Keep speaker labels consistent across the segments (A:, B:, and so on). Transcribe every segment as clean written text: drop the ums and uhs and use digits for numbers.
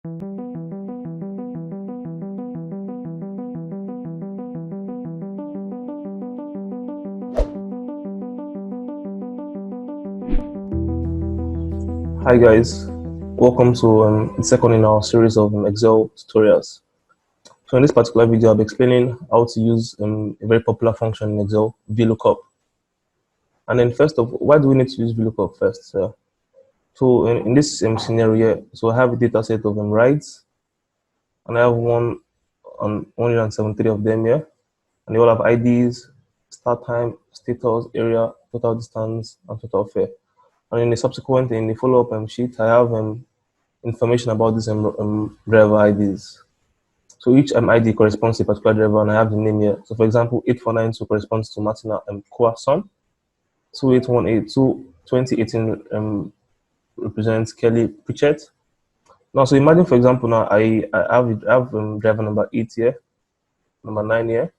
A: Hi guys, welcome to the second in our series of Excel tutorials. So in this particular video, I'll be explaining how to use a very popular function in Excel, VLOOKUP. And then first of all, why do we need to use VLOOKUP first? So in this scenario, so I have a data set of rides, and I have 173 of them here, and they all have IDs, start time, status, area, total distance, and total fare. And in the follow-up sheet, I have information about these driver IDs. So each ID corresponds to a particular driver, and I have the name here. So for example, 8492 corresponds to Martina Kwason. 28182 2018 represents Kelly Pritchett. Now, so imagine, for example, now I have driver number 8 here, number 9 here.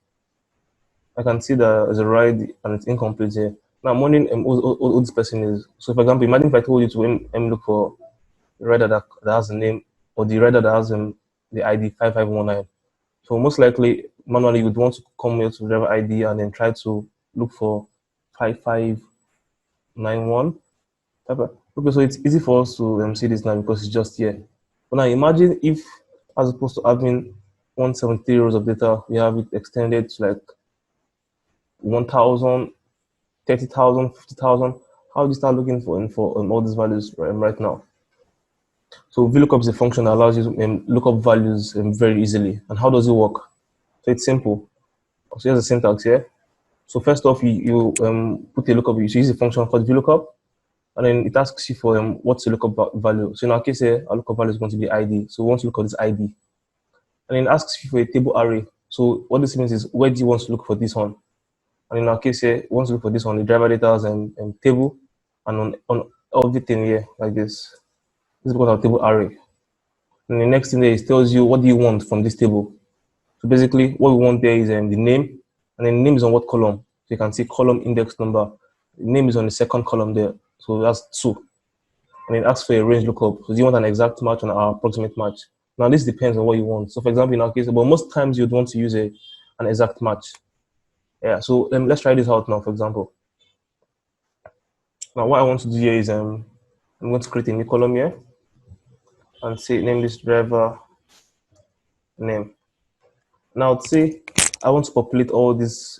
A: I can see that there's a ride and it's incomplete here. Now, I'm wondering who this person is. So, for example, imagine if I told you to look for the rider that has the name, or the rider that has the ID 5519. So most likely, manually, you would want to come here to driver ID and then try to look for 5591. Okay, so it's easy for us to see this now because it's just here. But now imagine if, as opposed to having 173 rows of data, we have it extended to like 1,000, 30,000, 50,000. How do you start looking for all these values right now? So VLOOKUP is a function that allows you to look up values very easily. And how does it work? So it's simple. So here's the syntax here. So first off, you put a lookup. You use a function called VLOOKUP, and then it asks you for what's the lookup value. So in our case here, our lookup value is going to be ID. So we want to look at this ID, and then it asks you for a table array. So what this means is, where do you want to look for this one? And in our case here, we want to look for this one, the driver data and table, and on everything here like this. This is what our table array. And the next thing there is tells you what do you want from this table. So basically, what we want there is the name, and then the name is on what column. So you can see column index number. The name is on the second column there, so that's 2. And it asks for a range lookup. So do you want an exact match or an approximate match? Now this depends on what you want. So for example, in our case, but most times you'd want to use an exact match. Yeah. So let's try this out now. For example, now what I want to do here is I'm going to create a new column here and say name this driver name. Now say I want to populate all these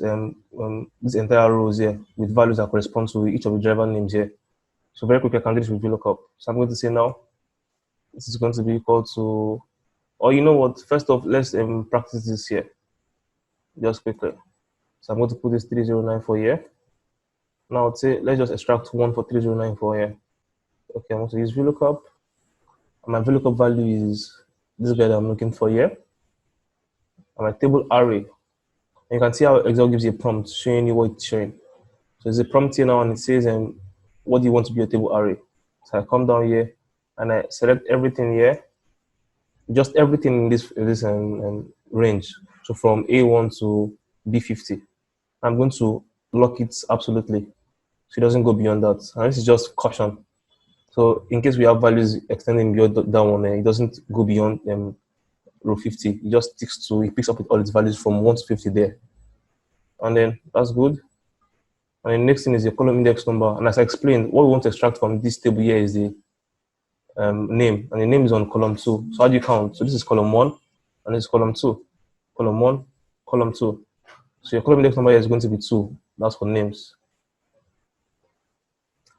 A: these entire rows here with values that correspond to each of the driver names here. So very quickly I can do this with VLOOKUP. So I'm going to say now this is going to be equal to, or you know what? First off, let's practice this here just quickly. So I'm going to put this 3094 here. Now I'd say let's just extract 1 for 3094 here. Okay, I'm going to use VLOOKUP. And my VLOOKUP value is this guy that I'm looking for here. And my table array. And you can see how Excel gives you a prompt showing you what it's showing. So there's a prompt here now, and it says, what do you want to be your table array? So I come down here and I select everything here, just everything in this range. So from A1 to B50. I'm going to lock it absolutely, so it doesn't go beyond that. And this is just caution. So in case we have values extending beyond that one, it doesn't go beyond row 50. It just sticks to, it picks up with all its values from 1 to 50 there. And then that's good. And the next thing is the column index number. And as I explained, what we want to extract from this table here is the name. And the name is on column 2. So how do you count? So this is column 1, and this is column 2. Column 1, column 2. So your column index number here is going to be 2. That's for names.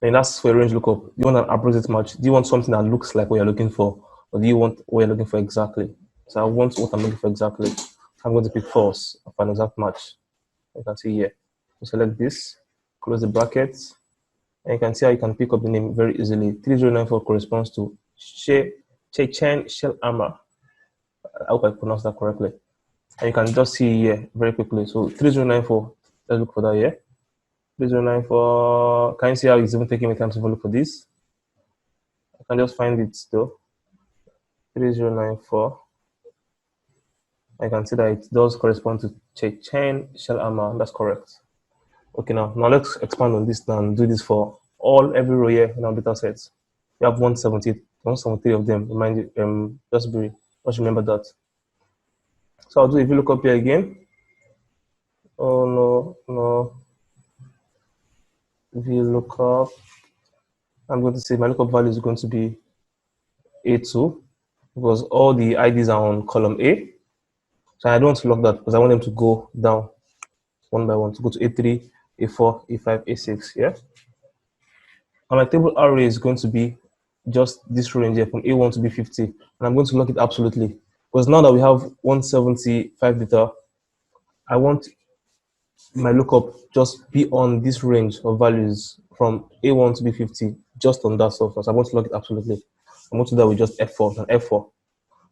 A: And that's for a range lookup. Do you want an approximate match? Do you want something that looks like what you're looking for? Or do you want what you're looking for exactly? So I want what I'm looking for exactly. So I'm going to pick false for an exact match. You can see here. So select this, close the brackets, and you can see how you can pick up the name very easily. 3094 corresponds to Chechen Shell Armor. I hope I pronounced that correctly. And you can just see here very quickly. So 3094, let's look for that here. 3094, can you see how it's even taking me time to look for this? I can just find it still. 3094. I can see that it does correspond to Chechen Shell Armor. That's correct. Okay, now let's expand on this and do this for every row here in our data sets. We have 173 173 of them. Remind you, just remember that. So I'll do a VLOOKUP here again. Oh no, VLOOKUP. I'm going to say my lookup value is going to be A2 because all the IDs are on column A. So I don't want to lock that because I want them to go down one by one, to go to A3, A4, A5, A6, yeah? And my table array is going to be just this range here from A1 to B50. And I'm going to lock it absolutely. Because now that we have 175 data, I want my lookup just be on this range of values from A1 to B50, just on that surface. I want to lock it absolutely. I'm going to do that with just F4 and F4.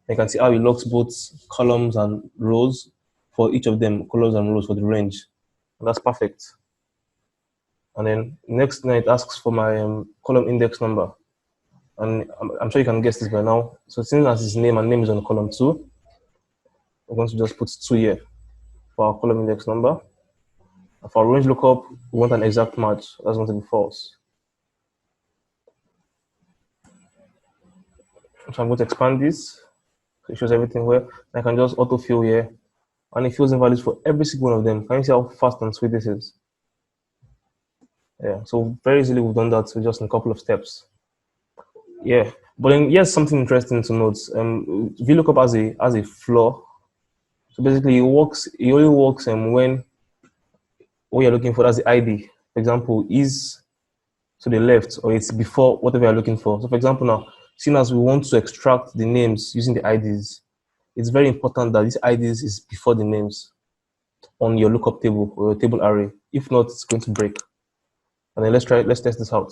A: You can see how it locks both columns and rows for each of them, columns and rows for the range. And that's perfect. And then next it asks for my column index number. And I'm sure you can guess this by now. So since as his name and name is on column 2, we're going to just put 2 here for our column index number. And for our range lookup, we want an exact match. That's going to be false. So I'm going to expand this. So it shows everything where I can just autofill here. And it fills in values for every single one of them. Can you see how fast and sweet this is? Yeah, so very easily we've done that with just in a couple of steps. Yeah, but then here's something interesting to note. VLOOKUP has a flaw. So basically, it only works when what you're looking for, that's the ID. For example, is to the left or it's before whatever you're looking for. So for example, now, seeing as we want to extract the names using the IDs, it's very important that this IDs is before the names on your lookup table or your table array. If not, it's going to break. And then let's test this out.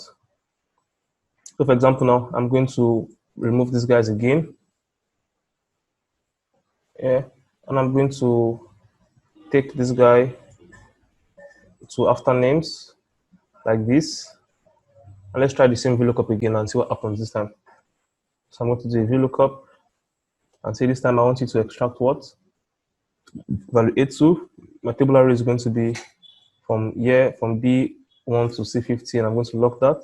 A: So for example, now I'm going to remove these guys again. Yeah, and I'm going to take this guy to after names like this. And let's try the same VLOOKUP again and see what happens this time. So I'm going to do a VLOOKUP and say this time I want you to extract what? Value A2. My table array is going to be from here, from B1 to C50, and I'm going to lock that.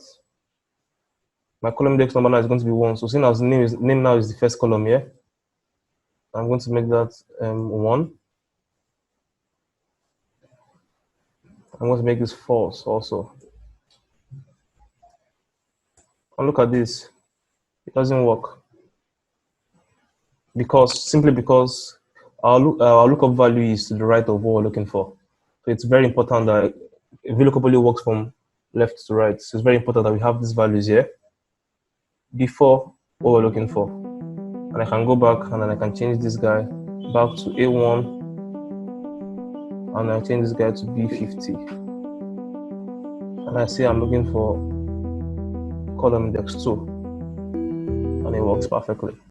A: My column index number now is going to be 1. So seeing as name now is the first column here, I'm going to make that 1. I'm going to make this false also. And look at this. It doesn't work. Simply because our lookup value is to the right of what we're looking for. So it's very important that VLOOKUP only works from left to right. So it's very important that we have these values here before what we're looking for. And I can go back and then I can change this guy back to A1 and I change this guy to B50. And I say I'm looking for column index 2 and it works perfectly.